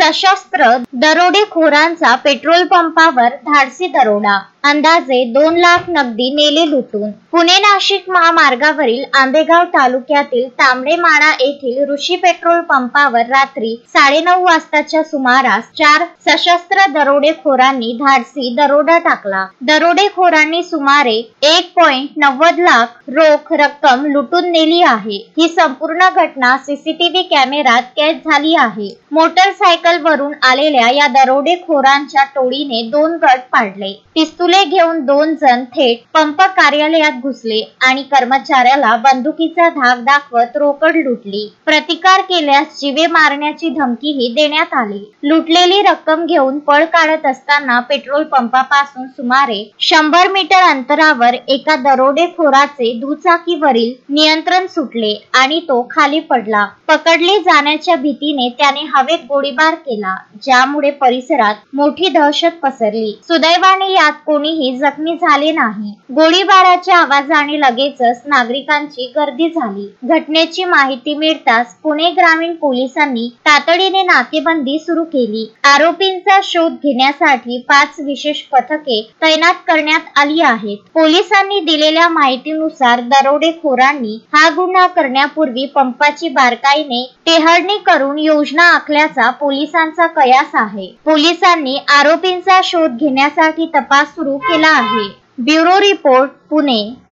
सशस्त्र दरोडेखोरांचा पेट्रोल पंपावर धाडसी दरोडा, अंदाजे 2 लाख नगदी नेले लुटून। पुणे नाशिक महामार्गावरील आंबेगाव तालुक्यातील तांबडेमाळा येथील ऋषी पेट्रोल पंपावर रात्री 9:30 वाजताच्या सुमारास 4 सशस्त्र दरोडेखोरांनी धाडसी दरोडा टाकला। दरोडेखोरांनी सुमारे 1.90 लाख रोख रक्कम लुटून नेली आहे। ही संपूर्ण घटना सीसीटीव्ही कॅमेऱ्यात कैद झाली आहे। मोटरसायकल वरून आलेल्या या दरोडेखोरांच्या टोळीने 2 गट पाडले। पिस्तुले घेऊन 2 जण थेट पंप कार्यालयात घुसले आणि कर्मचाऱ्याला बंदुकीचा धाक दाखवत रोकड लुटली। प्रतिकार केल्यास जीवे मारण्याची धमकीही देण्यात आली। लुटलेली रक्कम घेऊन पळ काढत असताना पेट्रोल पंपापासून सुमारे 100 मीटर अंतरावर एका दरोडेखोराचे दुचाकीवरील नियंत्रण सुटले आणि तो खाली पडला। पकडले जाण्याच्या भीतीने त्याने हवेत गोळीबार केला, ज्यामुळे परिसरात मोठी दहशत पसरली। सुदैवाने यात कोणीही जखमी झाले नाही। गोळीबाराच्या आवाजाने लगेचच नागरिकांची गर्दी झाली। घटनेची माहिती मिळताच पुणे ग्रामीण पोलिसांनी तातडीने नाकेबंदी सुरू केली। आरोपींचा शोध घेण्यासाठी 5 विशेष पथके तैनात करण्यात आली आहेत। पोलिसांनी दिलेल्या माहितीनुसार दरोडेखोरांनी हा गुन्हा करण्यापूर्वी पंपाची बारकाईने टेहळणी करून योजना आखल्याचा पोलिसांचा कयास आहे। पोलिसांनी आरोपींचा शोध घेण्यासाठी तपास सुरू केला आहे। Bureau report, Pune.